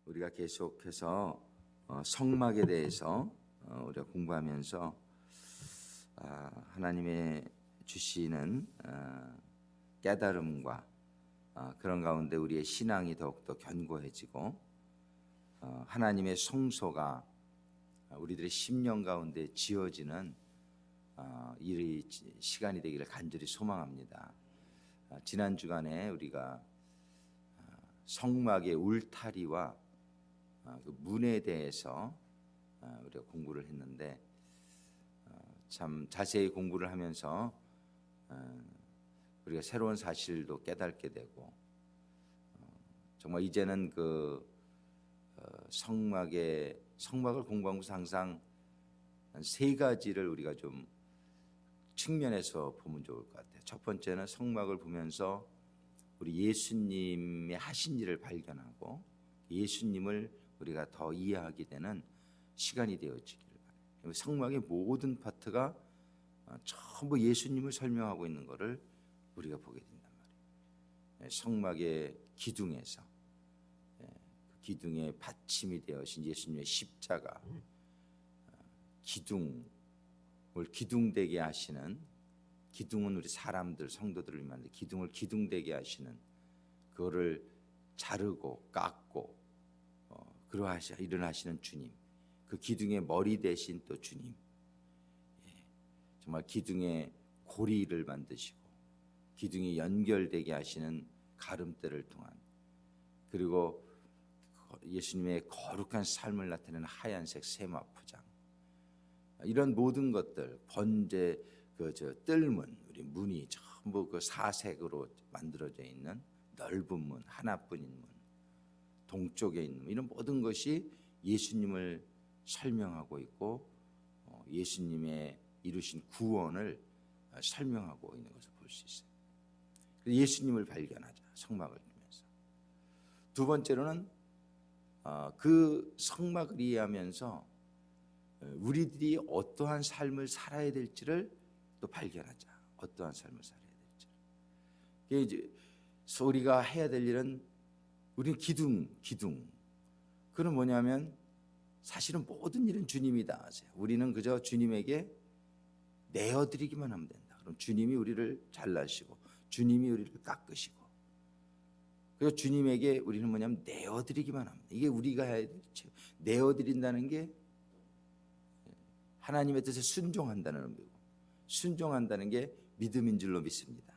우리가 계속해서 성막에 대해서 우리가 공부하면서 하나님의 주시는 깨달음과 그런 가운데 우리의 신앙이 더욱더 견고해지고 하나님의 성소가 우리들의 심령 가운데 지어지는 이 시간이 되기를 간절히 소망합니다. 지난 주간에 우리가 성막의 울타리와 그 문에 대해서 우리가 공부를 했는데 참 자세히 공부를 하면서 우리가 새로운 사실도 깨닫게 되고 정말 이제는 그 성막을 공부하면서 항상 한 세 가지를 우리가 좀 측면에서 보면 좋을 것 같아요. 첫 번째는 성막을 보면서 우리 예수님의 하신 일을 발견하고 예수님을 우리가 더 이해하게 되는 시간이 되어지기를 바랍니다. 성막의 모든 파트가 전부 예수님을 설명하고 있는 것을 우리가 보게 된단 말이에요. 성막의 기둥에서 그 기둥의 받침이 되어진 예수님의 십자가, 기둥을 기둥되게 하시는, 기둥은 우리 사람들 성도들을 만든 기둥을 기둥되게 하시는, 그거를 자르고 깎고 일어나시는 주님, 그 기둥의 머리 대신 또 주님, 정말 기둥의 고리를 만드시고 기둥이 연결되게 하시는 가름대를 통한, 그리고 예수님의 거룩한 삶을 나타내는 하얀색 세마포장, 이런 모든 것들, 번제 뜰문, 우리 문이 전부 그 사색으로 만들어져 있는 넓은 문, 하나뿐인 문, 동쪽에 있는 이런 모든 것이 예수님을 설명하고 있고 예수님의 이루신 구원을 설명하고 있는 것을 볼 수 있어요. 그래서 예수님을 발견하자, 성막을 통해서. 두 번째로는 그 성막을 이해하면서 우리들이 어떠한 삶을 살아야 될지를 또 발견하자. 어떠한 삶을 살아야 될지. 이게 이제 우리가 해야 될 일은, 우리는 기둥. 그건 뭐냐면 사실은 모든 일은 주님이 다 하세요. 우리는 그저 주님에게 내어드리기만 하면 된다. 그럼 주님이 우리를 잘라시고 주님이 우리를 깎으시고, 그래서 주님에게 우리는 뭐냐면 내어드리기만 합니다. 이게 우리가 해야 될 일. 내어드린다는 게 하나님의 뜻에 순종한다는 의미고, 순종한다는 게 믿음인 줄로 믿습니다.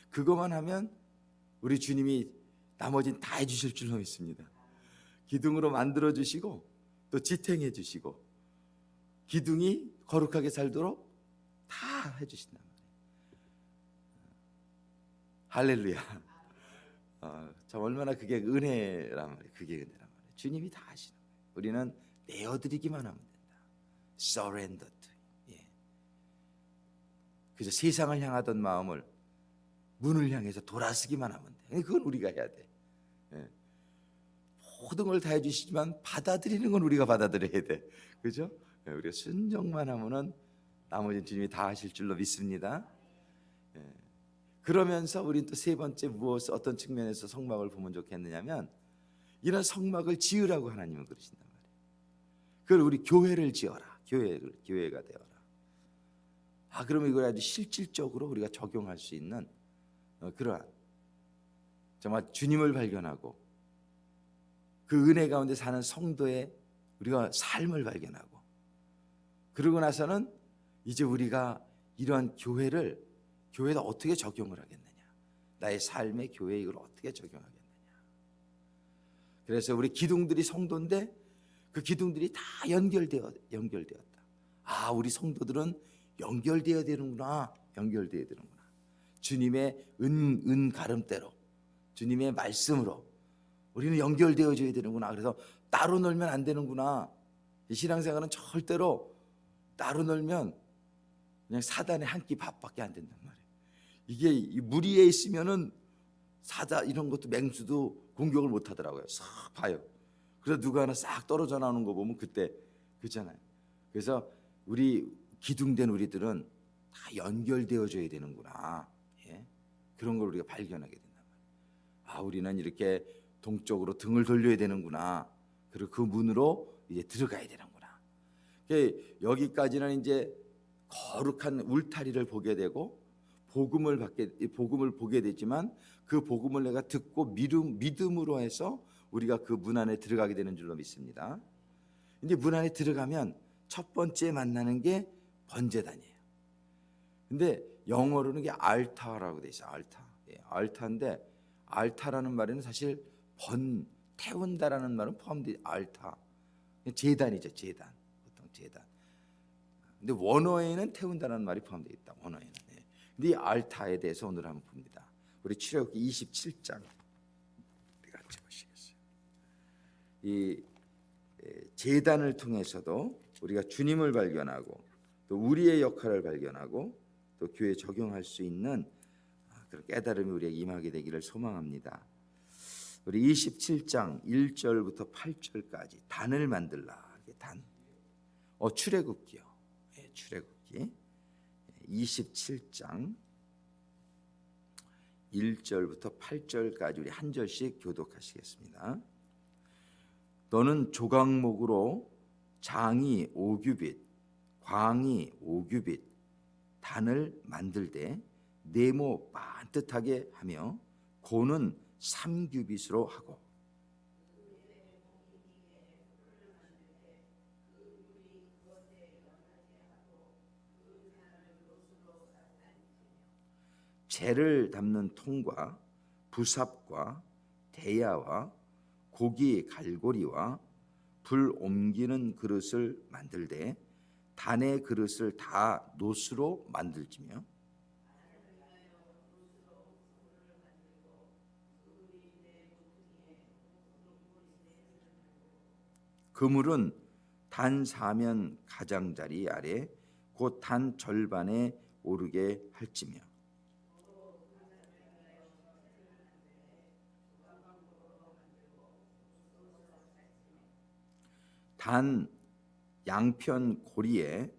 그것만 하면 우리 주님이 나머지는 다 해주실 줄로 믿습니다. 기둥으로 만들어 주시고 또 지탱해 주시고 기둥이 거룩하게 살도록 다 해주신단 말이에요. 할렐루야. 참 얼마나 그게 은혜란 말이에요. 그게 은혜란 말이에요. 주님이 다 하시는 거예요. 우리는 내어드리기만 하면 된다. Surrender to Him. 그저 세상을 향하던 마음을 문을 향해서 돌아서기만 하면 돼. 그건 우리가 해야 돼. 모든 걸 다 해주시지만 받아들이는 건 우리가 받아들여야 돼. 그죠? 우리가 순종만 하면은 나머지는 주님이 다 하실 줄로 믿습니다. 그러면서 우리는 또 세 번째 어떤 측면에서 성막을 보면 좋겠느냐면, 이런 성막을 지으라고 하나님은 그러신단 말이에요. 그걸 우리 교회를 지어라. 교회가 되어라. 그러면 이걸 아주 실질적으로 우리가 적용할 수 있는 그러한, 정말 주님을 발견하고 그 은혜 가운데 사는 성도의 우리가 삶을 발견하고, 그러고 나서는 이제 우리가 이러한 교회에다 어떻게 적용을 하겠느냐, 나의 삶의 교회에 이걸 어떻게 적용하겠느냐. 그래서 우리 기둥들이 성도인데 그 기둥들이 다 연결되었다. 우리 성도들은 연결되어야 되는구나. 주님의 은 가름대로, 주님의 말씀으로 우리는 연결되어져야 되는구나. 그래서 따로 놀면 안 되는구나. 신앙생활은 절대로 따로 놀면 그냥 사단의 한 끼 밥밖에 안 된단 말이에요. 이게 물 위에 있으면은 이런 것도 맹수도 공격을 못 하더라고요. 싹 봐요. 그래서 누가 하나 싹 떨어져 나오는 거 보면 그때 그렇잖아요. 그래서 우리 기둥된 우리들은 다 연결되어져야 되는구나. 그런 걸 우리가 발견하게 된단 말이에요. 우리는 이렇게 동쪽으로 등을 돌려야 되는구나. 그리고 그 문으로 이제 들어가야 되는구나. 여기까지는 이제 거룩한 울타리를 보게 되고 복음을 보게 되지만 그 복음을 내가 듣고 믿음으로 해서 우리가 그 문 안에 들어가게 되는 줄로 믿습니다. 이제 문 안에 들어가면 첫 번째 만나는 게 번제단이에요. 근데 영어로는 이게 알타라고 돼 있어요. 알타. 알타인데 알타라는 말에는 사실 태운다라는 말은 포함되어 알타. 제단이죠, 제단. 보통 제단. 근데 원어에는 태운다라는 말이 포함되어 있다. 원어에는. 근데 이 알타에 대해서 오늘 한번 봅니다. 우리 출애굽기 27장 같이 보시겠어요. 이 제단을 통해서도 우리가 주님을 발견하고 또 우리의 역할을 발견하고 또 교회에 적용할 수 있는 그런 깨달음이 우리에게 임하게 되기를 소망합니다. 우리 27장 1절부터 8절까지 단을 만들라. 단. 출애굽기요. 출애굽기 27장 1절부터 8절까지 우리 한 절씩 교독하시겠습니다. 너는 조각목으로 장이 5규빗, 광이 5규빗, 단을 만들되 네모 반듯하게 하며 고는 3규빗으로 하고 재를 담는 통과 부삽과 대야와 고기 갈고리와 불 옮기는 그릇을 만들되 단의 그릇을 다 노스로 만들지며 그물은 단 사면 가장자리 아래 곧 단 절반에 오르게 할지며 단 양편 고리에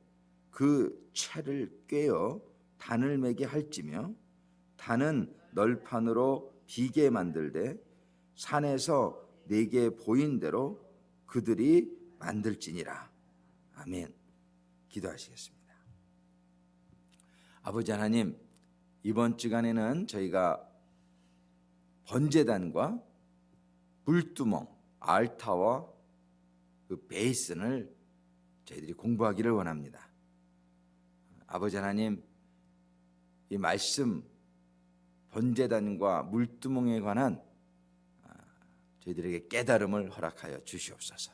그 채를 꿰어 단을 매게 할지며 단은 널판으로 비게 만들되 산에서 내게 보인 대로 그들이 만들지니라. 아멘. 기도하시겠습니다. 아버지 하나님, 이번 주간에는 저희가 번제단과 물두멍, 알타와 그 베이슨을 저희들이 공부하기를 원합니다. 아버지 하나님, 이 말씀 번제단과 물두멍에 관한 저희들에게 깨달음을 허락하여 주시옵소서.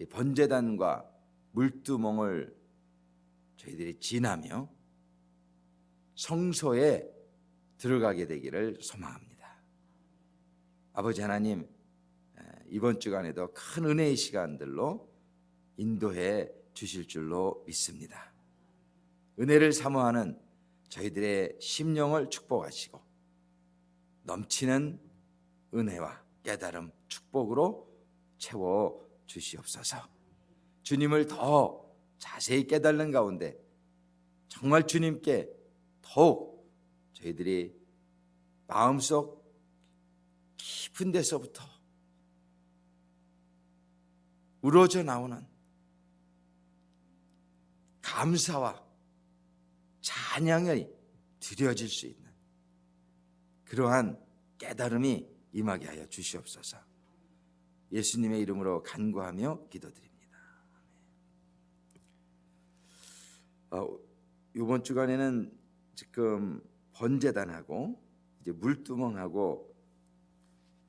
이 번제단과 물두멍을 저희들이 지나며 성소에 들어가게 되기를 소망합니다. 아버지 하나님, 이번 주간에도 큰 은혜의 시간들로 인도해 주실 줄로 믿습니다. 은혜를 사모하는 저희들의 심령을 축복하시고 넘치는 은혜와 깨달음, 축복으로 채워 주시옵소서. 주님을 더 자세히 깨달는 가운데 정말 주님께 더욱 저희들이 마음속 깊은 데서부터 우러져 나오는 감사와 찬양이 드려질 수 있는 그러한 깨달음이 임하게 하여 주시옵소서. 예수님의 이름으로 간구하며 기도드립니다. 이번 주간에는 지금 번제단하고 이제 물두멍하고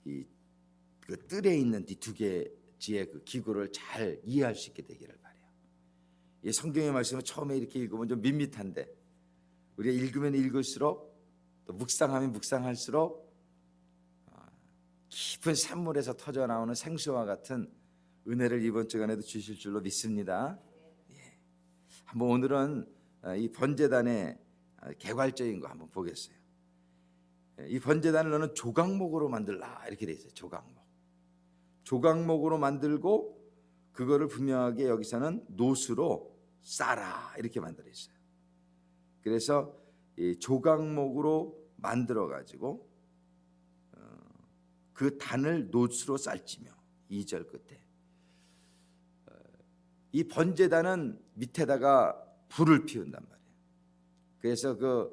그 뜰에 있는 이 두 개지의 그 기구를 잘 이해할 수 있게 되기를 바라요. 이 성경의 말씀을 처음에 이렇게 읽으면 좀 밋밋한데 우리가 읽으면 읽을수록 또 묵상하면 묵상할수록 깊은 샘물에서 터져 나오는 생수와 같은 은혜를 이번 주간에도 주실 줄로 믿습니다. 한번 오늘은 이 번제단의 개괄적인 거 한번 보겠어요. 이 번제단을 너는 조각목으로 만들라 이렇게 돼 있어요. 조각목으로 만들고 그거를 분명하게 여기서는 노수로 싸라 이렇게 만들어 있어요. 그래서 이 조각목으로 만들어 가지고 그 단을 놋으로 쌀지며. 2절 끝에 이 번제단은 밑에다가 불을 피운단 말이에요. 그래서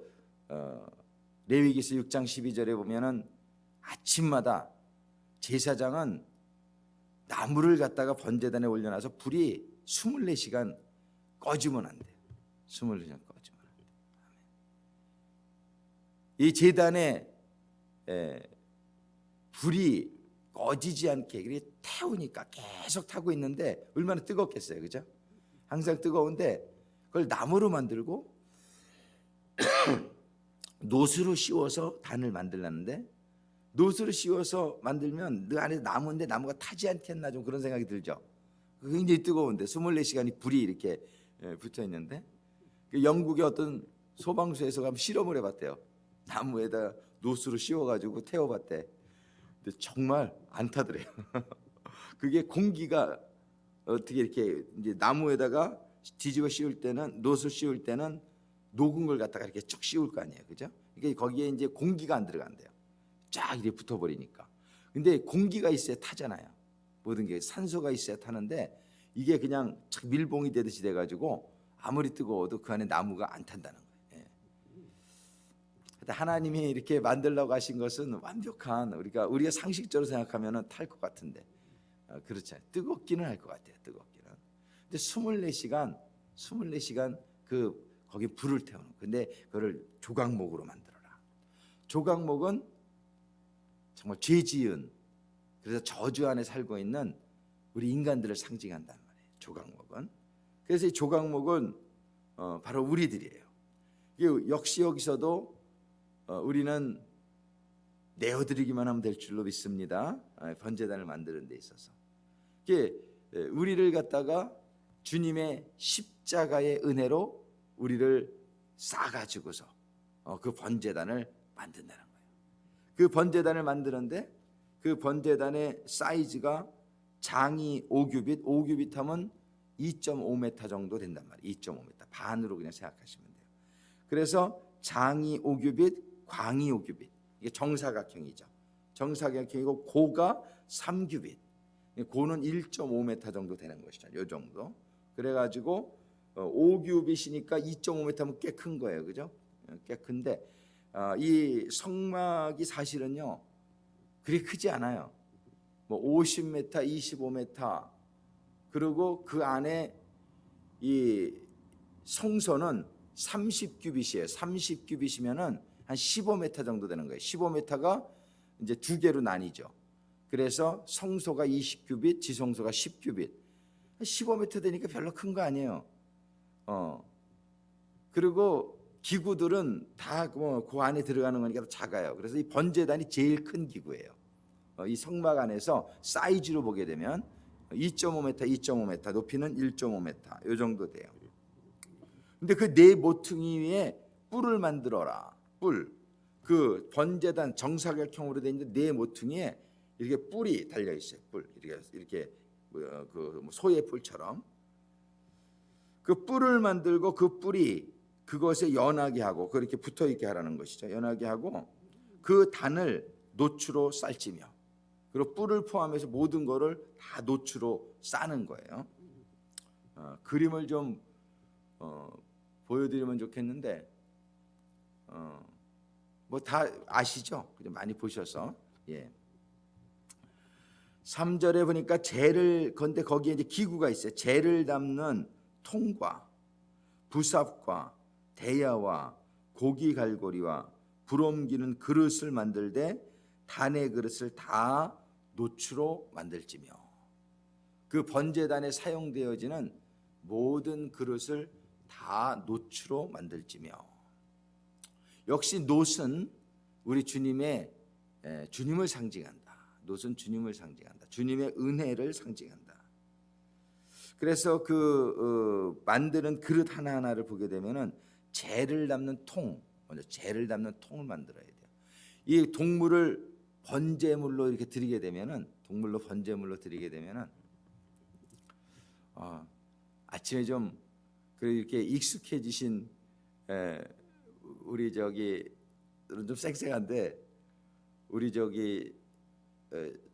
레위기서 6장 12절에 보면은 아침마다 제사장은 나무를 갖다가 번제단에 올려놔서 불이 24시간 꺼지면 안 돼요. 24시간 꺼지면 안 돼요. 이 제단에 불이 꺼지지 않게 이렇게 태우니까 계속 타고 있는데 얼마나 뜨겁겠어요, 그죠? 항상 뜨거운데 그걸 나무로 만들고 놋으로 씌워서 단을 만들라는데, 놋으로 씌워서 만들면 그 안에 나무인데 나무가 타지 않겠나, 좀 그런 생각이 들죠. 굉장히 뜨거운데 24시간이 불이 이렇게 붙어 있는데, 영국의 어떤 소방서에서 가면 실험을 해봤대요. 나무에다 놋으로 씌워가지고 태워봤대. 근데 정말 안 타더래요. 그게 공기가 어떻게 이렇게 이제 나무에다가 뒤집어 씌울 때는, 놋을 씌울 때는 녹은 걸 갖다가 이렇게 쭉 씌울 거 아니에요, 그죠? 그러니까 거기에 이제 공기가 안 들어간대요. 쫙 이렇게 붙어버리니까. 근데 공기가 있어야 타잖아요. 모든 게 산소가 있어야 타는데 이게 그냥 밀봉이 되듯이 돼가지고 아무리 뜨거워도 그 안에 나무가 안 탄다는 거예요. 하나님이 이렇게 만들려고 하신 것은 완벽한, 우리가 상식적으로 생각하면 탈 것 같은데 그렇지 않아요. 뜨겁기는 할 것 같아요. 뜨겁기는. 근데 24시간 거기 불을 태우는. 근데 그거를 조각목으로 만들어라. 조각목은 정말 죄 지은, 그래서 저주 안에 살고 있는 우리 인간들을 상징한단 말이에요, 조각목은. 그래서 이 조각목은 바로 우리들이에요. 역시 여기서도 우리는 내어드리기만 하면 될 줄로 믿습니다. 번제단을 만드는 데 있어서 우리를 갖다가 주님의 십자가의 은혜로 우리를 싸가지고서 그 번제단을 만든다는 거예요. 그 번제단을 만드는데 그 번제단의 사이즈가 장이 5규빗, 5규빗 하면 2.5m 정도 된단 말이에요. 2.5m, 반으로 그냥 생각하시면 돼요. 그래서 장이 5규빗, 광이 5규빗. 이게 정사각형이죠. 정사각형이고 고가 3규빗. 고는 1.5m 정도 되는 것이죠. 이 정도. 그래가지고 5규빗이니까 2.5m면 꽤 큰 거예요, 그죠? 꽤 큰데 이 성막이 사실은요 그리 크지 않아요. 뭐 50m, 25m. 그리고 그 안에 이 성소는 30규빗이에요. 30규빗이면은 한 15m 정도 되는 거예요. 15m가 이제 두 개로 나뉘죠. 그래서 성소가 20규빗, 지성소가 10규빗. 15m 되니까 별로 큰 거 아니에요. 그리고 기구들은 다 그 안에 들어가는 거니까 더 작아요. 그래서 이 번제단이 제일 큰 기구예요. 이 성막 안에서 사이즈로 보게 되면 2.5m, 2.5m, 높이는 1.5m 이 정도 돼요. 근데 그 네 모퉁이 위에 뿔을 만들어라. 뿔. 그 번제단 정사각형으로 돼 있는 네 모퉁이에 이렇게 뿔이 달려 있어요. 뿔. 이렇게 소의 뿔처럼. 그 뿔을 만들고 그 뿔이 그것에 연하게 하고 그렇게 붙어 있게 하라는 것이죠. 연하게 하고 그 단을 놋으로 쌀지며. 그리고 뿔을 포함해서 모든 거를 다 놋으로 싸는 거예요. 그림을 좀 보여드리면 좋겠는데 뭐 다 아시죠? 많이 보셔서. 3절에 보니까 재를 건데 거기에 이제 기구가 있어요. 재를 담는 통과, 부삽과 대야와 고기 갈고리와 불 옮기는 그릇을 만들되 단의 그릇을 다 놋으로 만들지며. 그 번제단에 사용되어지는 모든 그릇을 다 놋으로 만들지며. 역시 놋은 우리 주님을 상징한다. 놋은 주님을 상징한다. 주님의 은혜를 상징한다. 그래서 만드는 그릇 하나하나를 보게 되면은 재를 담는 통, 먼저 재를 담는 통을 만들어야 돼요. 이 동물을 번제물로 이렇게 드리게 되면은, 아침에 좀 이렇게 익숙해지신 우리 좀 쌩쌩한데 우리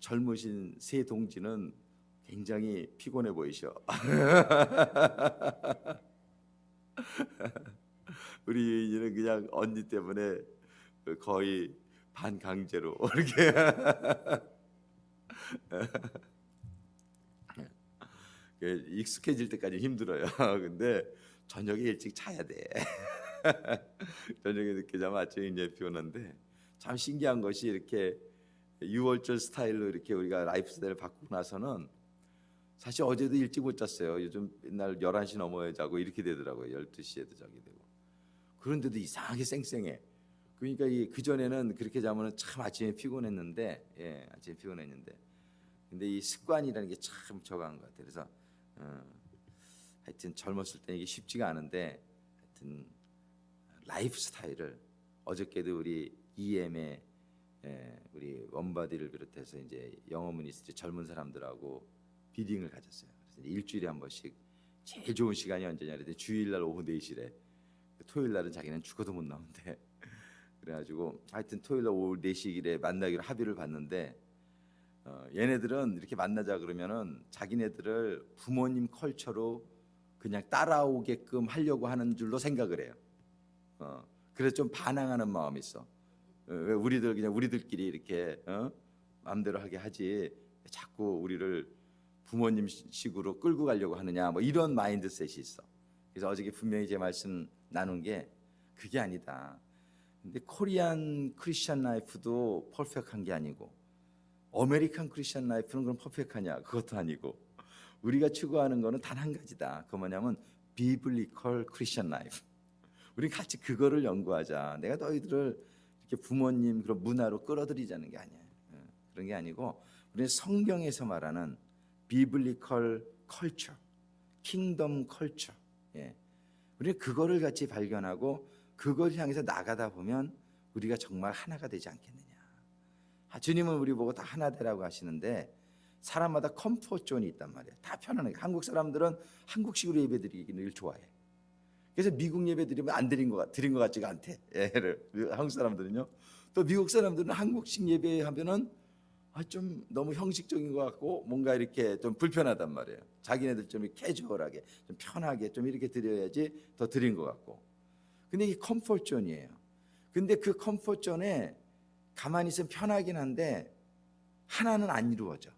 젊으신 새 동지는 굉장히 피곤해 보이셔. 우리 이는 그냥 언니 때문에 거의 반강제로 이렇게 익숙해질 때까지 힘들어요. 근데 저녁에 일찍 자야 돼. 저녁에 늦게 자면 아침에 이제 피곤한데, 참 신기한 것이 이렇게 6월절 스타일로 이렇게 우리가 라이프 스타일을 바꾸고 나서는 사실 어제도 일찍 못 잤어요. 요즘 맨날 11시 넘어야 자고 이렇게 되더라고요. 12시에도 자게 되고. 그런데도 이상하게 쌩쌩해. 그러니까 그 전에는 그렇게 자면은 참 아침에 피곤했는데, 아침에 피곤했는데, 근데 이 습관이라는 게 참 저강한 것 같아요. 그래서 하여튼 젊었을 때 이게 쉽지가 않은데, 하여튼 라이프 스타일을 어저께도 우리 EM의 우리 원바디를 비롯해서 이제 영어 미니스트리 젊은 사람들하고 비딩을 가졌어요. 그래서 일주일에 한 번씩 제일 좋은 시간이 언제냐 그랬더니 주일날 오후 4시래. 토요일 날은 자기는 죽어도 못 나온대. 그래가지고 하여튼 토요일 날 오후 4시에 만나기로 합의를 봤는데, 얘네들은 이렇게 만나자 그러면은 자기네들을 부모님 컬처로 그냥 따라오게끔 하려고 하는 줄로 생각을 해요. 그래서 좀 반항하는 마음이 있어. 왜 우리들 그냥 우리들끼리 이렇게 마음대로 하게 하지 자꾸 우리를 부모님 식으로 끌고 가려고 하느냐, 뭐 이런 마인드셋이 있어. 그래서 어저께 분명히 제 말씀 나눈 게 그게 아니다. 근데 코리안 크리스천 라이프도 퍼펙트한 게 아니고, 아메리칸 크리스천 라이프는 그럼 퍼펙트하냐? 그것도 아니고, 우리가 추구하는 거는 단 한 가지다. 그 뭐냐면 비블리컬 크리스천 라이프. 우리 같이 그거를 연구하자. 내가 너희들을 이렇게 부모님 그런 문화로 끌어들이자는 게 아니야. 그런 게 아니고, 우리는 성경에서 말하는 비블리컬 컬처, 킹덤 컬처. 우리는 그거를 같이 발견하고 그걸 향해서 나가다 보면 우리가 정말 하나가 되지 않겠느냐. 주님은 우리 보고 다 하나 되라고 하시는데, 사람마다 컴포트 존이 있단 말이에요. 다 편안하게. 한국 사람들은 한국식으로 예배드리기를 좋아해. 그래서 미국 예배 드리면 안 드린 것 같지가 않대. 한국 사람들은요. 또 미국 사람들은 한국식 예배하면은 좀 너무 형식적인 것 같고 뭔가 이렇게 좀 불편하단 말이에요. 자기네들 좀 캐주얼하게, 좀 편하게 좀 이렇게 드려야지 더 드린 것 같고. 근데 이게 컴포트 존이에요. 근데 그 컴포트 존에 가만히 있으면 편하긴 한데 하나는 안 이루어져.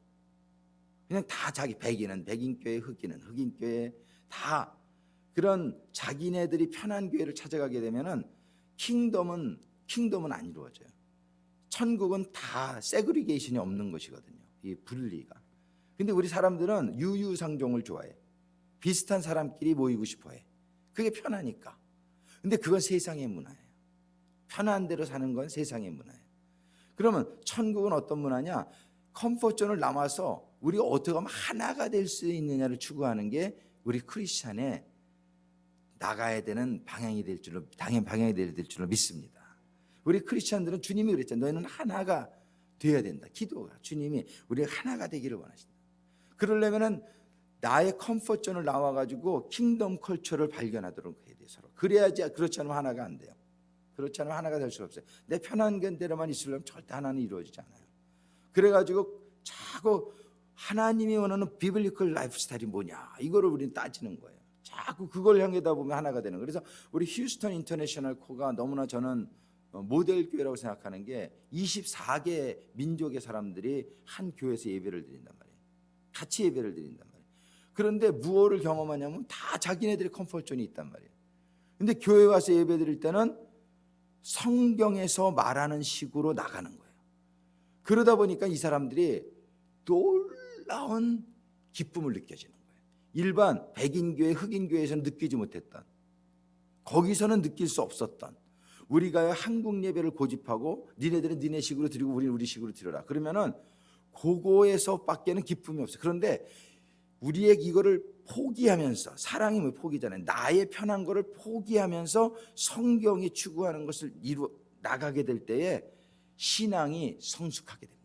그냥 다 자기, 백인은 백인 교회, 흑인은 흑인 교회, 다 그런 자기네들이 편한 교회를 찾아가게 되면은 킹덤은 안 이루어져요. 천국은 다 세그리게이션이 없는 것이거든요. 이 분리가. 근데 우리 사람들은 유유상종을 좋아해. 비슷한 사람끼리 모이고 싶어해. 그게 편하니까. 근데 그건 세상의 문화예요. 편한 대로 사는 건 세상의 문화예요. 그러면 천국은 어떤 문화냐? 컴포트존을 넘어서 우리가 어떻게 하면 하나가 될 수 있느냐를 추구하는 게 우리 크리스찬의 나가야 되는 방향이 될 줄로, 방향이 될 줄로 믿습니다. 우리 크리스찬들은 주님이 그랬잖아요. 너희는 하나가 되어야 된다. 기도가 주님이 우리가 하나가 되기를 원하신다. 그러려면은 나의 컴포트존을 나와가지고 킹덤 컬처를 발견하도록 해야 돼요. 서로. 그래야지. 그렇지 않으면 하나가 안 돼요. 그렇지 않으면 하나가 될 수가 없어요. 내 편한 대로만 있으려면 절대 하나는 이루어지지 않아요. 그래가지고 자꾸 하나님이 원하는 비블리컬 라이프 스타일이 뭐냐, 이거를 우리는 따지는 거예요. 자꾸 그걸 향해다 보면 하나가 되는 거예요. 그래서 우리 휴스턴 인터내셔널 코가 너무나 저는 모델 교회라고 생각하는 게 24개 민족의 사람들이 한 교회에서 예배를 드린단 말이에요. 같이 예배를 드린단 말이에요. 그런데 무엇을 경험하냐면 다 자기네들의 컴포트존이 있단 말이에요. 근데 교회 와서 예배 드릴 때는 성경에서 말하는 식으로 나가는 거예요. 그러다 보니까 이 사람들이 놀라운 기쁨을 느껴지는 거예요. 일반 백인교회, 흑인교회에서는 느끼지 못했던, 거기서는 느낄 수 없었던, 우리가 한국 예배를 고집하고 니네들은 니네 식으로 드리고 우리는 우리 식으로 드려라. 그러면은 그거에서 밖에는 기쁨이 없어요. 그런데 우리의 이거를 포기하면서, 사랑이 뭐 포기잖아요. 나의 편한 거를 포기하면서 성경이 추구하는 것을 나가게 될 때에 신앙이 성숙하게 됩니다.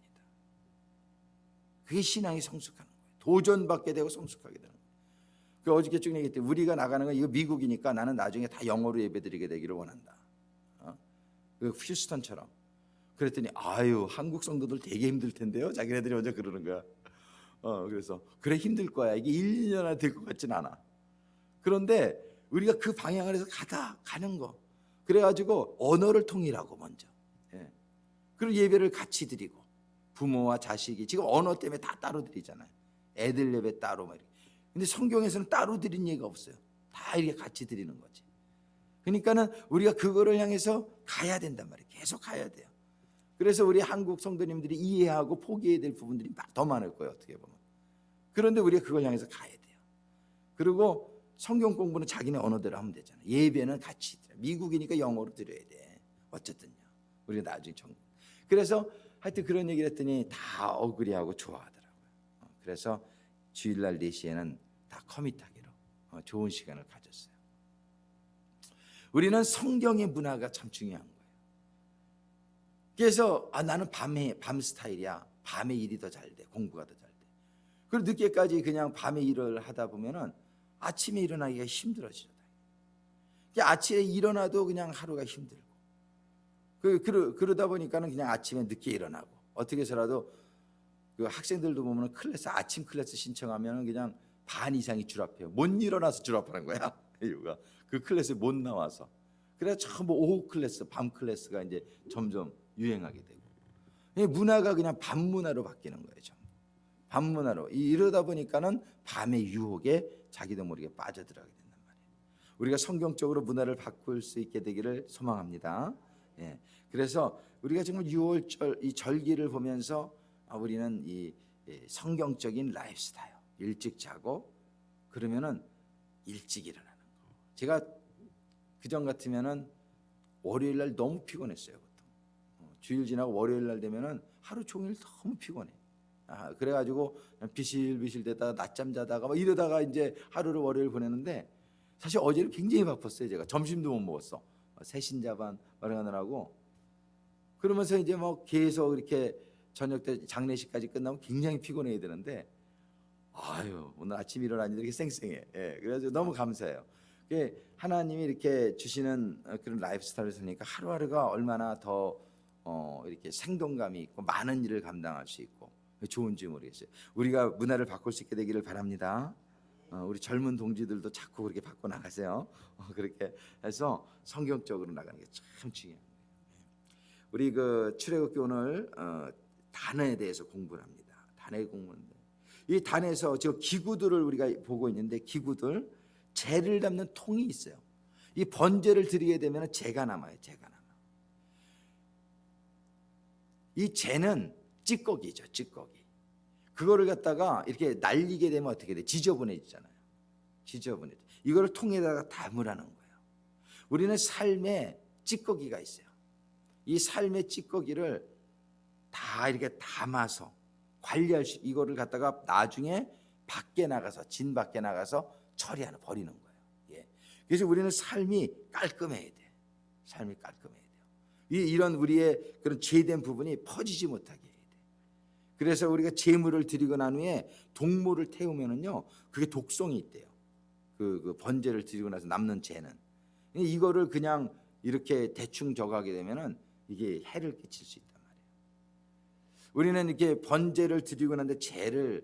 그게 신앙이 성숙하는 거예요. 도전받게 되고 성숙하게 되는 거예요. 그 어저께 쭉 얘기했더니 우리가 나가는 건 이거 미국이니까 나는 나중에 다 영어로 예배드리게 되기를 원한다. 그 휴스턴처럼. 그랬더니 아유 한국 성도들 되게 힘들 텐데요. 자기네들이 먼저 그러는 거야. 그래서 그래 힘들 거야. 이게 1, 2년 안에 될 것 같진 않아. 그런데 우리가 그 방향을 해서 가는 거. 그래가지고 언어를 통일하고 먼저. 예. 그리고 예배를 같이 드리고 부모와 자식이 지금 언어 때문에 다 따로 드리잖아요. 애들 예배 따로 막 이렇게. 근데 성경에서는 따로 드린 예가 없어요. 다 이렇게 같이 드리는 거지. 그러니까는 우리가 그거를 향해서 가야 된단 말이에요. 계속 가야 돼요. 그래서 우리 한국 성도님들이 이해하고 포기해야 될 부분들이 더 많을 거예요. 어떻게 보면. 그런데 우리가 그걸 향해서 가야 돼요. 그리고 성경 공부는 자기네 언어대로 하면 되잖아요. 예배는 같이 드려. 미국이니까 영어로 드려야 돼. 어쨌든요. 우리가 나중에 그래서 하여튼 그런 얘기를 했더니 다 어그리하고 좋아하더라고요. 그래서 주일날 4시에는 다 커밋하기로 좋은 시간을 가졌어요. 우리는 성경의 문화가 참 중요한 거예요. 그래서 나는 밤 스타일이야. 밤에 일이 더 잘 돼. 공부가 더 잘 돼. 그리고 늦게까지 그냥 밤에 일을 하다 보면은 아침에 일어나기가 힘들어지죠. 아침에 일어나도 그냥 하루가 힘들고. 그러다 보니까는 그냥 아침에 늦게 일어나고 어떻게 해서라도 그 학생들도 보면 아침 클래스 신청하면 그냥 반 이상이 줄합해요. 못 일어나서 줄합하는 거야. 이유가 그 클래스에 못 나와서. 그래서 전부 오후 클래스, 밤 클래스가 이제 점점 유행하게 되고 문화가 그냥 밤 문화로 바뀌는 거예요. 전부. 밤 문화로 이러다 보니까는 밤의 유혹에 자기도 모르게 빠져들어가게 된단 말이에요. 우리가 성경적으로 문화를 바꿀 수 있게 되기를 소망합니다. 예. 그래서 우리가 정말 6월절 이 절기를 보면서 우리는 이 성경적인 라이프스타일 일찍 자고 그러면은 일찍 일어나는 거. 제가 그전 같으면은 월요일 날 너무 피곤했어요. 보통 주일 지나고 월요일 날 되면은 하루 종일 너무 피곤해. 그래가지고 비실비실 대다가 낮잠 자다가 막 이러다가 이제 하루를 월요일 보내는데 사실 어제는 굉장히 바빴어요. 제가 점심도 못 먹었어. 새신자반 마련하느라고. 그러면서 이제 뭐 계속 이렇게 저녁 때 장례식까지 끝나면 굉장히 피곤해야 되는데 오늘 아침 일어나니 이렇게 쌩쌩해. 예, 그래서 너무 감사해요. 하나님이 이렇게 주시는 그런 라이프스타일을 사니까 하루하루가 얼마나 더 이렇게 생동감이 있고 많은 일을 감당할 수 있고 좋은지 모르겠어요. 우리가 문화를 바꿀 수 있게 되기를 바랍니다. 우리 젊은 동지들도 자꾸 그렇게 바꿔 나가세요. 그렇게 해서 성경적으로 나가는 게 참 중요해요. 우리 그 출애굽기 오늘 단어에 대해서 공부를 합니다. 단어 공부인데 이 단에서 저 기구들을 우리가 보고 있는데 기구들 재를 담는 통이 있어요. 이 번제를 드리게 되면 재가 남아요. 재가 남아. 이 재는 찌꺼기죠. 찌꺼기. 그거를 갖다가 이렇게 날리게 되면 어떻게 돼? 지저분해지잖아요. 지저분해. 이거를 통에다가 담으라는 거예요. 우리는 삶에 찌꺼기가 있어요. 이 삶의 찌꺼기를 다 이렇게 담아서 관리할 수 이거를 갖다가 나중에 밖에 나가서 진 밖에 나가서 처리하는 버리는 거예요. 예. 그래서 우리는 삶이 깔끔해야 돼. 삶이 깔끔해야 돼요. 이런 우리의 그런 죄된 부분이 퍼지지 못하게 해야 돼. 그래서 우리가 제물을 드리고 난 후에 동물을 태우면은요, 그게 독성이 있대요. 그 번제를 드리고 나서 남는 재는 이거를 그냥 이렇게 대충 져가게 되면은 이게 해를 끼칠 수 있단 말이에요. 우리는 이렇게 번제를 드리고 난데 재를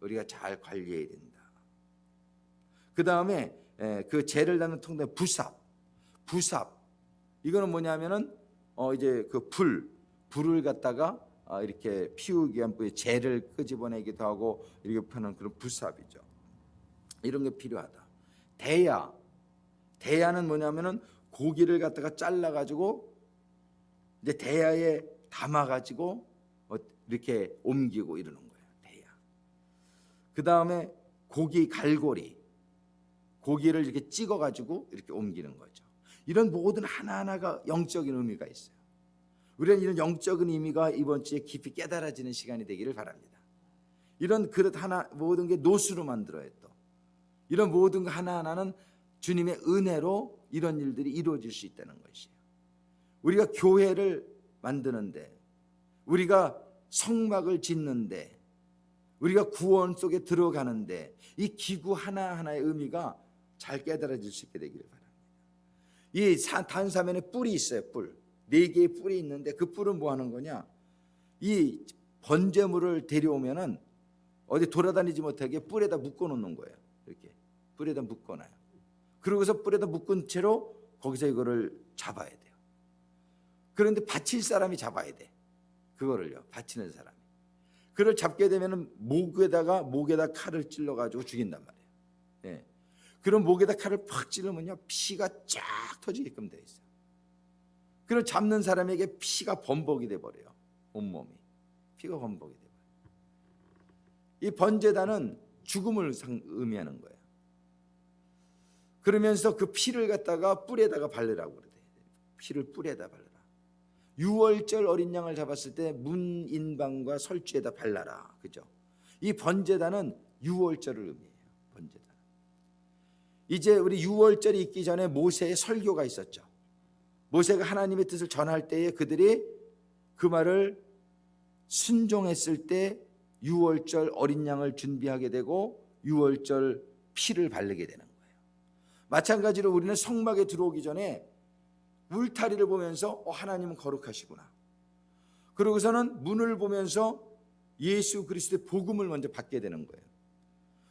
우리가 잘 관리해야 된다. 그 다음에 그 재를 담는 통에 부삽 이거는 뭐냐면은 이제 그 불을 갖다가 이렇게 피우기 위한 재를 끄집어내기도 하고 이렇게 파는 그런 부삽이죠. 이런 게 필요하다. 대야는 뭐냐면은 고기를 갖다가 잘라 가지고 이제 대야에 담아 가지고 이렇게 옮기고 이러는 거예요. 대야. 그 다음에 고기 갈고리, 고기를 이렇게 찍어 가지고 이렇게 옮기는 거죠. 이런 모든 하나하나가 영적인 의미가 있어요. 우리는 이런 영적인 의미가 이번 주에 깊이 깨달아지는 시간이 되기를 바랍니다. 이런 그릇 하나 모든 게 노수로 만들어야 또 이런 모든 거 하나하나는 주님의 은혜로 이런 일들이 이루어질 수 있다는 것이에요. 우리가 교회를 만드는데, 우리가 성막을 짓는데, 우리가 구원 속에 들어가는데 이 기구 하나하나의 의미가 잘 깨달아질 수 있게 되기를 바랍니다. 이 단사면에 뿔이 있어요. 뿔. 4개의 뿔이 있는데 그 뿔은 뭐 하는 거냐? 이 번제물을 데려오면은 어디 돌아다니지 못하게 뿔에다 묶어 놓는 거예요. 이렇게 뿔에다 묶어 놔요. 그러고서 뿔에다 묶은 채로 거기서 이거를 잡아야 돼요. 그런데 바칠 사람이 잡아야 돼. 그거를요. 바치는 사람이. 그걸 잡게 되면은 목에다 칼을 찔러 가지고 죽인단 말이에요. 예. 그럼 목에다 칼을 팍 찔르면요, 피가 쫙 터지게끔 되어 있어요. 그걸 잡는 사람에게 피가 범벅이 돼 버려요. 온몸이 피가 범벅이 돼 버려요. 이 번제단은 죽음을 의미하는 거예요. 그러면서 그 피를 갖다가 뿔에다가 바르라고 그래요. 피를 뿔에다 발라라. 유월절 어린 양을 잡았을 때 문인방과 설주에다 발라라. 그죠? 이 번제단은 유월절을 의미해요. 번제단. 이제 우리 유월절이 있기 전에 모세의 설교가 있었죠. 모세가 하나님의 뜻을 전할 때에 그들이 그 말을 순종했을 때 유월절 어린 양을 준비하게 되고 유월절 피를 바르게 되는 거예요. 마찬가지로 우리는 성막에 들어오기 전에 울타리를 보면서 하나님은 거룩하시구나. 그러고서는 문을 보면서 예수 그리스도의 복음을 먼저 받게 되는 거예요.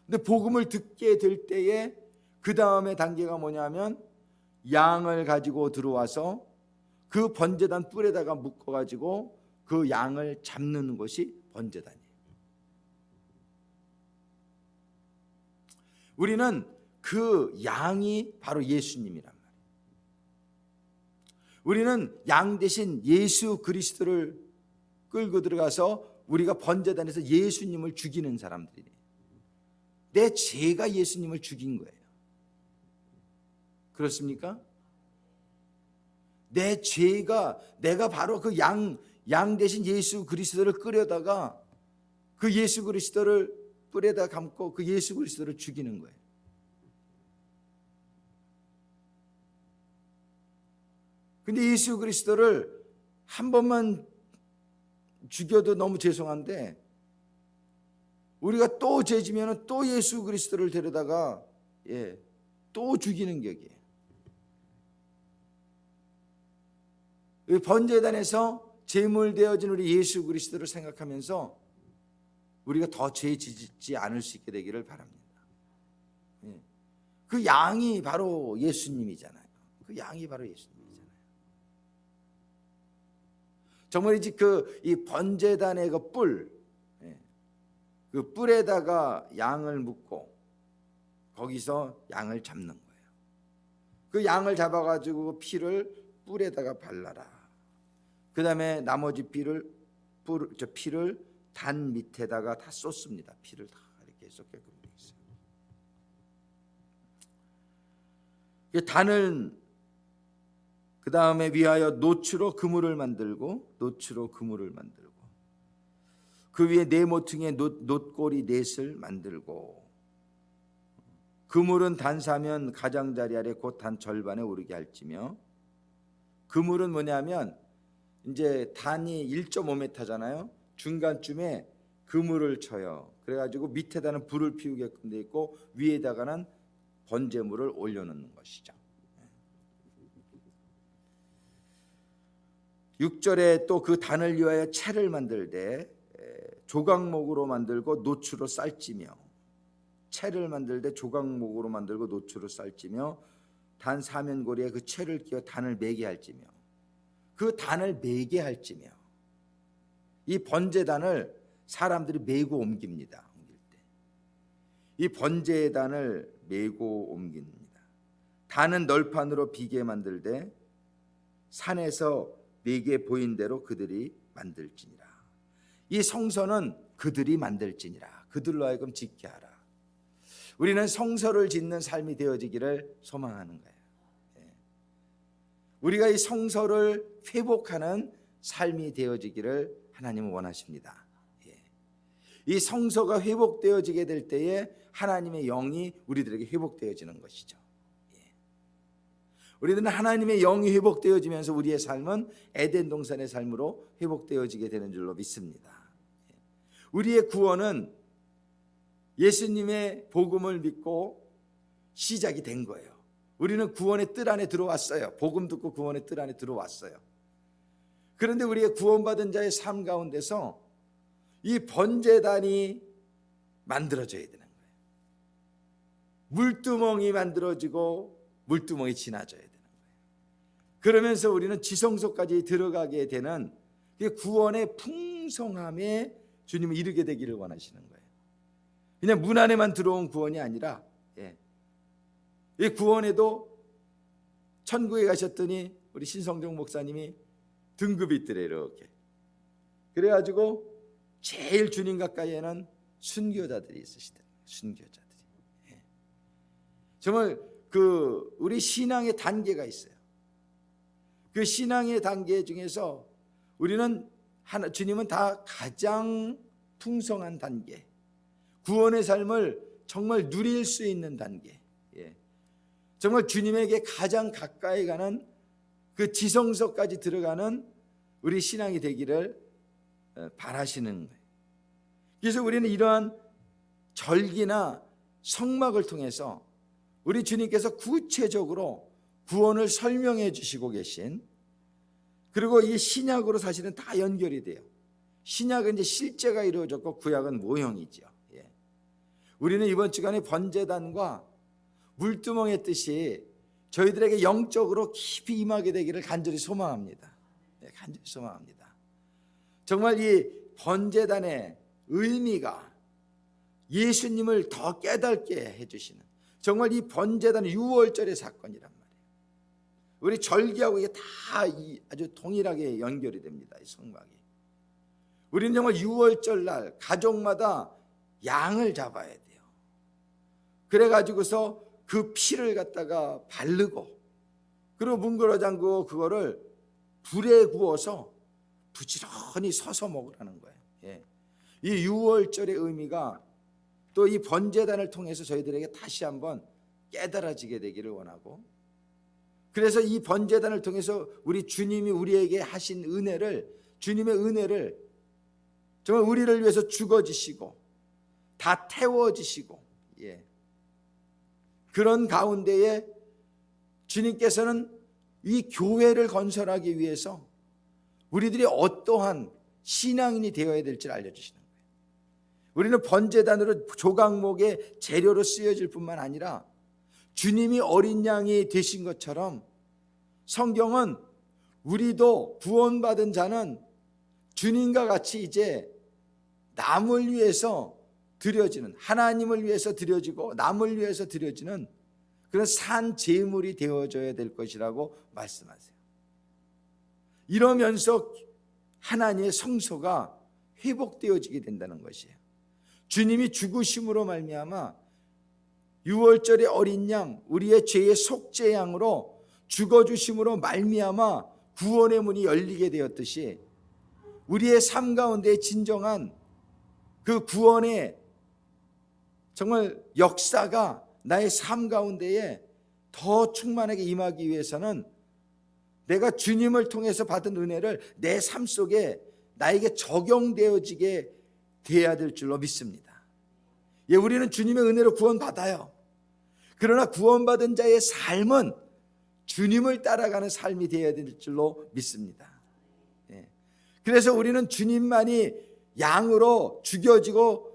근데 복음을 듣게 될 때에 그 다음에 단계가 뭐냐면 양을 가지고 들어와서 그 번제단 뿔에다가 묶어가지고 그 양을 잡는 것이 번제단이에요. 우리는 그 양이 바로 예수님이란 말이에요. 우리는 양 대신 예수 그리스도를 끌고 들어가서 우리가 번제단에서 예수님을 죽이는 사람들이에요. 내 죄가 예수님을 죽인 거예요. 그렇습니까? 내 죄가, 내가 바로 그 양 대신 예수 그리스도를 끌어다가 그 예수 그리스도를 뿔에다 감고 그 예수 그리스도를 죽이는 거예요. 근데 예수 그리스도를 한 번만 죽여도 너무 죄송한데 우리가 또 죄지면 또 예수 그리스도를 데려다가 또 죽이는 격이에요. 번제단에서 제물되어진 우리 예수 그리스도를 생각하면서 우리가 더 죄 짓지 않을 수 있게 되기를 바랍니다. 그 양이 바로 예수님이잖아요. 그 양이 바로 예수님이잖아요. 정말이지 이 번제단의 그 뿔에다가 양을 묶고 거기서 양을 잡는 거예요. 그 양을 잡아가지고 피를 뿔에다가 발라라. 그 다음에 나머지 피를 단 밑에다가 다 쏟습니다. 피를 다 이렇게 쏟게끔 되어 있어요. 단을 그 다음에 위하여 노추로 그물을 만들고 그 위에 네 모퉁이의 놋고리 넷을 만들고 그물은 단사면 가장자리 아래 곧 단 절반에 오르게 할지며 그물은 뭐냐면 이제 단이 1.5m잖아요. 중간쯤에 그물을 쳐요. 그래가지고 밑에다는 불을 피우게끔 돼 있고 위에다가는 번제물을 올려놓는 것이죠. 6절에 또 그 단을 위하여 채를 만들되 조각목으로 만들고 노추로 쌀지며 채를 만들되 조각목으로 만들고 노추로 쌀지며 단 사면고리에 그 채를 끼워 단을 매게 할지며 그 단을 매게 할지며 이 번제단을 사람들이 메고 옮깁니다. 이 번제단을 메고 옮깁니다. 단은 널판으로 비게 만들되 산에서 내게 보인 대로 그들이 만들지니라. 이 성소는 그들이 만들지니라. 그들로 하여금 짓게 하라. 우리는 성소를 짓는 삶이 되어지기를 소망하는 거예요. 우리가 이 성소를 회복하는 삶이 되어지기를 하나님은 원하십니다. 이 성소가 회복되어지게 될 때에 하나님의 영이 우리들에게 회복되어지는 것이죠. 우리들은 하나님의 영이 회복되어지면서 우리의 삶은 에덴 동산의 삶으로 회복되어지게 되는 줄로 믿습니다. 우리의 구원은 예수님의 복음을 믿고 시작이 된 거예요. 우리는 구원의 뜰 안에 들어왔어요. 복음 듣고 구원의 뜰 안에 들어왔어요. 그런데 우리의 구원받은 자의 삶 가운데서 이 번제단이 만들어져야 되는 거예요. 물두멍이 만들어지고 물두멍이 지나져야 되는 거예요. 그러면서 우리는 지성소까지 들어가게 되는 구원의 풍성함에 주님이 이르게 되기를 원하시는 거예요. 그냥 문 안에만 들어온 구원이 아니라 이 구원에도 천국에 가셨더니 우리 신성종 목사님이 등급이 있더래. 이렇게 그래가지고 제일 주님 가까이에는 순교자들이 있으시더라고요. 순교자들이. 정말 우리 신앙의 단계가 있어요. 그 신앙의 단계 중에서 우리는 주님은 다 가장 풍성한 단계, 구원의 삶을 정말 누릴 수 있는 단계, 정말 주님에게 가장 가까이 가는 그 지성소까지 들어가는 우리 신앙이 되기를 바라시는 거예요. 그래서 우리는 이러한 절기나 성막을 통해서 우리 주님께서 구체적으로 구원을 설명해 주시고 계신, 그리고 이 신약으로 사실은 다 연결이 돼요. 신약은 이제 실제가 이루어졌고 구약은 모형이죠. 우리는 이번 주간에 번제단과 물두멍의 뜻이 저희들에게 영적으로 깊이 임하게 되기를 간절히 소망합니다. 간절히 소망합니다. 정말 이 번제단의 의미가 예수님을 더 깨닫게 해주시는, 정말 이 번제단은 유월절의 사건이란 말이에요. 우리 절기하고 이게 다 아주 동일하게 연결이 됩니다. 이 성막이. 우리는 정말 유월절 날 가족마다 양을 잡아야 돼요. 그래가지고서 그 피를 갖다가 바르고, 그리고 뭉그러 잠그고 그거를 불에 구워서 부지런히 서서 먹으라는 거예요. 이 유월절의 의미가 또 이 번제단을 통해서 저희들에게 다시 한번 깨달아지게 되기를 원하고, 그래서 이 번제단을 통해서 우리 주님이 우리에게 하신 은혜를, 주님의 은혜를 정말 우리를 위해서 죽어지시고 다 태워지시고, 그런 가운데에 주님께서는 이 교회를 건설하기 위해서 우리들이 어떠한 신앙인이 되어야 될지를 알려주시는 거예요. 우리는 번제단으로 조각목의 재료로 쓰여질 뿐만 아니라 주님이 어린 양이 되신 것처럼 성경은 우리도 구원받은 자는 주님과 같이 이제 남을 위해서 드려지는, 하나님을 위해서 드려지고 남을 위해서 드려지는 그런 산 제물이 되어져야 될 것이라고 말씀하세요. 이러면서 하나님의 성소가 회복되어지게 된다는 것이에요. 주님이 죽으심으로 말미암아 유월절의 어린 양, 우리의 죄의 속죄 양으로 죽어주심으로 말미암아 구원의 문이 열리게 되었듯이 우리의 삶 가운데 진정한 그 구원의 정말 역사가 나의 삶 가운데에 더 충만하게 임하기 위해서는 내가 주님을 통해서 받은 은혜를 내 삶 속에 나에게 적용되어지게 돼야 될 줄로 믿습니다. 우리는 주님의 은혜로 구원받아요. 그러나 구원받은 자의 삶은 주님을 따라가는 삶이 되어야 될 줄로 믿습니다. 그래서 우리는 주님만이 양으로 죽여지고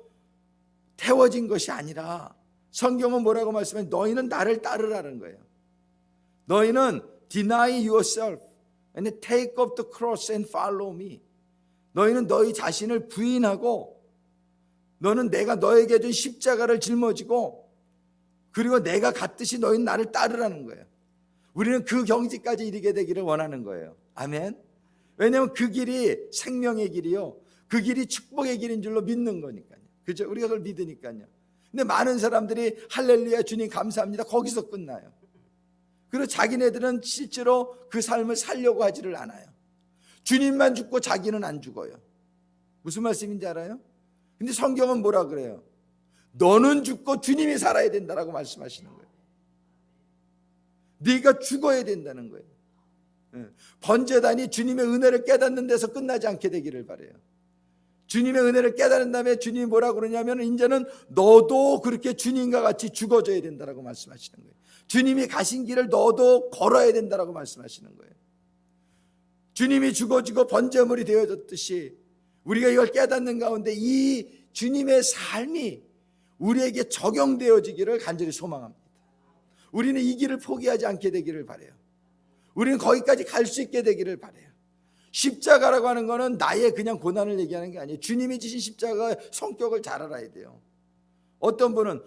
태워진 것이 아니라 성경은 뭐라고 말씀해? 너희는 나를 따르라는 거예요. 너희는 deny yourself and take up the cross and follow me. 너희는 너희 자신을 부인하고 너는 내가 너에게 준 십자가를 짊어지고 그리고 내가 갔듯이 너희는 나를 따르라는 거예요. 우리는 그 경지까지 이르게 되기를 원하는 거예요. 아멘. 왜냐하면 그 길이 생명의 길이요, 그 길이 축복의 길인 줄로 믿는 거니까요. 그렇죠? 우리가 그걸 믿으니까요. 근데 많은 사람들이 할렐루야 주님 감사합니다 거기서 끝나요. 그리고 자기네들은 실제로 그 삶을 살려고 하지를 않아요. 주님만 죽고 자기는 안 죽어요. 무슨 말씀인지 알아요? 근데 성경은 뭐라 그래요? 너는 죽고 주님이 살아야 된다라고 말씀하시는 거예요. 네가 죽어야 된다는 거예요. 번제단이 주님의 은혜를 깨닫는 데서 끝나지 않게 되기를 바라요. 주님의 은혜를 깨달은 다음에 주님이 뭐라고 그러냐면 이제는 너도 그렇게 주님과 같이 죽어져야 된다라고 말씀하시는 거예요. 주님이 가신 길을 너도 걸어야 된다라고 말씀하시는 거예요. 주님이 죽어지고 번제물이 되어졌듯이 우리가 이걸 깨닫는 가운데 이 주님의 삶이 우리에게 적용되어지기를 간절히 소망합니다. 우리는 이 길을 포기하지 않게 되기를 바라요. 우리는 거기까지 갈 수 있게 되기를 바라요. 십자가라고 하는 것은 나의 그냥 고난을 얘기하는 게 아니에요. 주님이 지신 십자가의 성격을 잘 알아야 돼요. 어떤 분은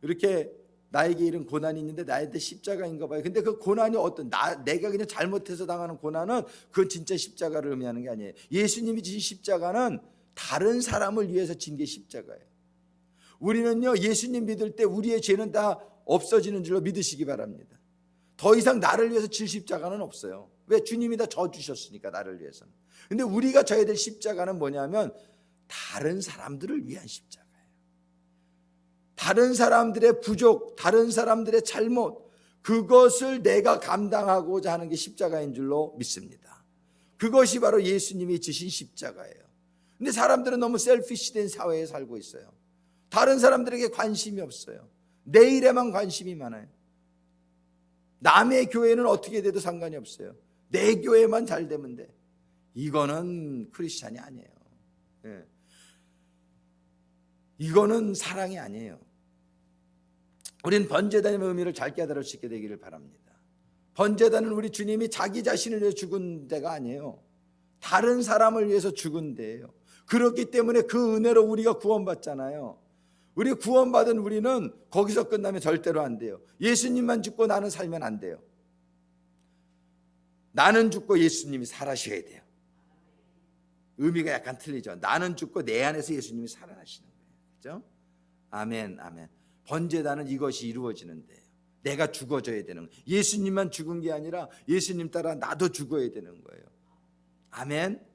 이렇게 나에게 이런 고난이 있는데 나한테 십자가인가 봐요. 근데 그 고난이 내가 그냥 잘못해서 당하는 고난은 그건 진짜 십자가를 의미하는 게 아니에요. 예수님이 지신 십자가는 다른 사람을 위해서 진 게 십자가예요. 우리는요, 예수님 믿을 때 우리의 죄는 다 없어지는 줄로 믿으시기 바랍니다. 더 이상 나를 위해서 질 십자가는 없어요. 왜? 주님이 다 져주셨으니까, 나를 위해서는. 근데 우리가 져야 될 십자가는 뭐냐면 다른 사람들을 위한 십자가예요. 다른 사람들의 부족, 다른 사람들의 잘못, 그것을 내가 감당하고자 하는 게 십자가인 줄로 믿습니다. 그것이 바로 예수님이 지신 십자가예요. 근데 사람들은 너무 셀피시된 사회에 살고 있어요. 다른 사람들에게 관심이 없어요. 내 일에만 관심이 많아요. 남의 교회는 어떻게 돼도 상관이 없어요. 내 교회만 잘 되면 돼. 이거는 크리스찬이 아니에요. 예. 이거는 사랑이 아니에요. 우리는 번제단의 의미를 잘 깨달을 수 있게 되기를 바랍니다. 번제단은 우리 주님이 자기 자신을 위해 죽은 데가 아니에요. 다른 사람을 위해서 죽은 데예요. 그렇기 때문에 그 은혜로 우리가 구원받잖아요. 우리 구원받은 우리는 거기서 끝나면 절대로 안 돼요. 예수님만 죽고 나는 살면 안 돼요. 나는 죽고 예수님이 살아셔야 돼요. 의미가 약간 틀리죠. 나는 죽고 내 안에서 예수님이 살아나시는 거예요. 그렇죠? 아멘, 아멘. 번제단은 이것이 이루어지는 데예요. 내가 죽어져야 되는 거예요. 예수님만 죽은 게 아니라 예수님 따라 나도 죽어야 되는 거예요. 아멘.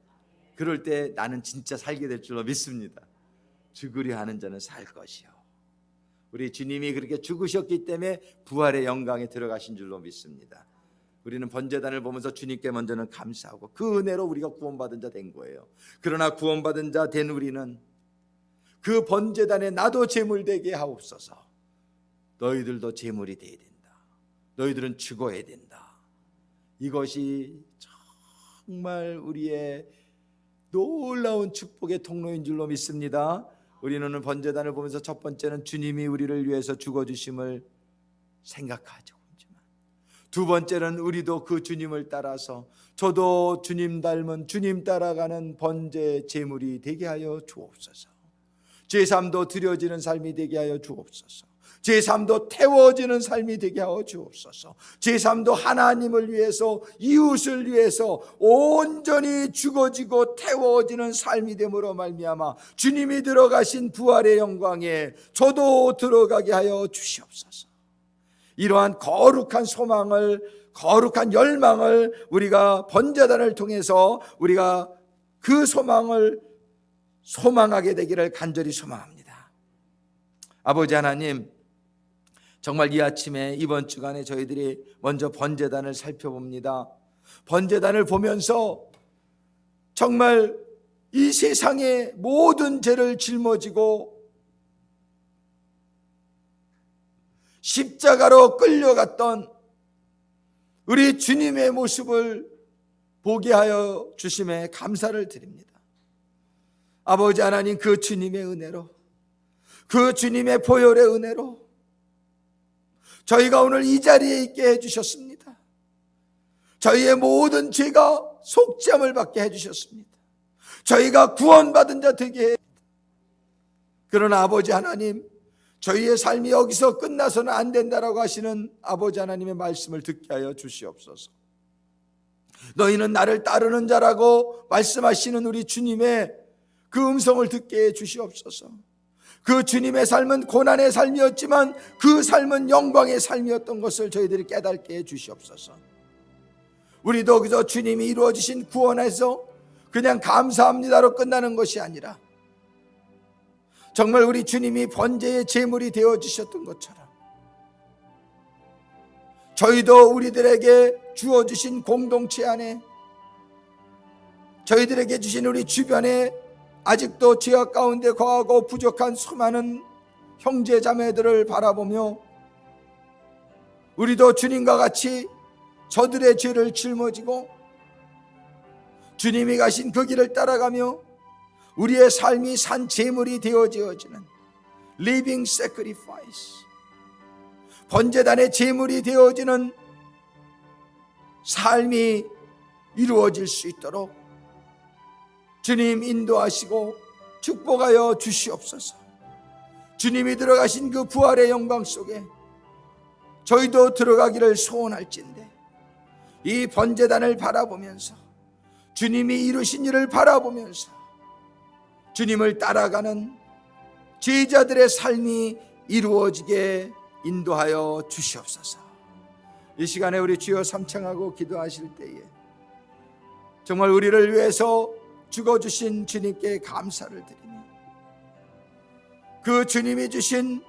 그럴 때 나는 진짜 살게 될 줄로 믿습니다. 죽으려 하는 자는 살 것이요. 우리 주님이 그렇게 죽으셨기 때문에 부활의 영광에 들어가신 줄로 믿습니다. 우리는 번제단을 보면서 주님께 먼저는 감사하고 그 은혜로 우리가 구원받은 자 된 거예요. 그러나 구원받은 자 된 우리는 그 번제단에 나도 제물 되게 하옵소서. 너희들도 제물이 되어야 된다. 너희들은 죽어야 된다. 이것이 정말 우리의 놀라운 축복의 통로인 줄로 믿습니다. 우리는 오늘 번제단을 보면서 첫 번째는 주님이 우리를 위해서 죽어주심을 생각하죠. 두 번째는 우리도 그 주님을 따라서 저도 주님 닮은 주님 따라가는 번제 제물이 되게 하여 주옵소서. 제3도 드려지는 삶이 되게 하여 주옵소서. 제3도 태워지는 삶이 되게 하여 주옵소서. 제3도 하나님을 위해서, 이웃을 위해서 온전히 죽어지고 태워지는 삶이 됨으로 말미암아 주님이 들어가신 부활의 영광에 저도 들어가게 하여 주시옵소서. 이러한 거룩한 소망을, 거룩한 열망을 우리가 번제단을 통해서 우리가 그 소망을 소망하게 되기를 간절히 소망합니다. 아버지 하나님, 정말 이 아침에 이번 주간에 저희들이 먼저 번제단을 살펴봅니다. 번제단을 보면서 정말 이 세상의 모든 죄를 짊어지고 십자가로 끌려갔던 우리 주님의 모습을 보게 하여 주심에 감사를 드립니다. 아버지 하나님, 그 주님의 은혜로, 그 주님의 보혈의 은혜로 저희가 오늘 이 자리에 있게 해주셨습니다. 저희의 모든 죄가 속죄함을 받게 해주셨습니다. 저희가 구원받은 자 되게 해. 그러나 아버지 하나님, 저희의 삶이 여기서 끝나서는 안 된다라고 하시는 아버지 하나님의 말씀을 듣게 하여 주시옵소서. 너희는 나를 따르는 자라고 말씀하시는 우리 주님의 그 음성을 듣게 해 주시옵소서. 그 주님의 삶은 고난의 삶이었지만 그 삶은 영광의 삶이었던 것을 저희들이 깨닫게 해 주시옵소서. 우리도 그저 주님이 이루어주신 구원에서 그냥 감사합니다로 끝나는 것이 아니라 정말 우리 주님이 번제의 제물이 되어주셨던 것처럼 저희도 우리들에게 주어주신 공동체 안에, 저희들에게 주신 우리 주변에 아직도 죄악 가운데 거하고 부족한 수많은 형제 자매들을 바라보며 우리도 주님과 같이 저들의 죄를 짊어지고 주님이 가신 그 길을 따라가며 우리의 삶이 산 제물이 되어지어지는 living sacrifice, 번제단의 제물이 되어지는 삶이 이루어질 수 있도록 주님 인도하시고 축복하여 주시옵소서. 주님이 들어가신 그 부활의 영광 속에 저희도 들어가기를 소원할진대 이 번제단을 바라보면서 주님이 이루신 일을 바라보면서 주님을 따라가는 제자들의 삶이 이루어지게 인도하여 주시옵소서. 이 시간에 우리 주여 삼창하고 기도하실 때에 정말 우리를 위해서 죽어주신 주님께 감사를 드리며 그 주님이 주신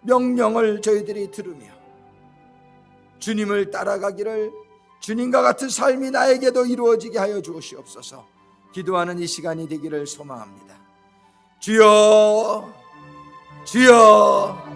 명령을 저희들이 들으며 주님을 따라가기를, 주님과 같은 삶이 나에게도 이루어지게 하여 주시옵소서. 기도하는 이 시간이 되기를 소망합니다. 주여, 주여,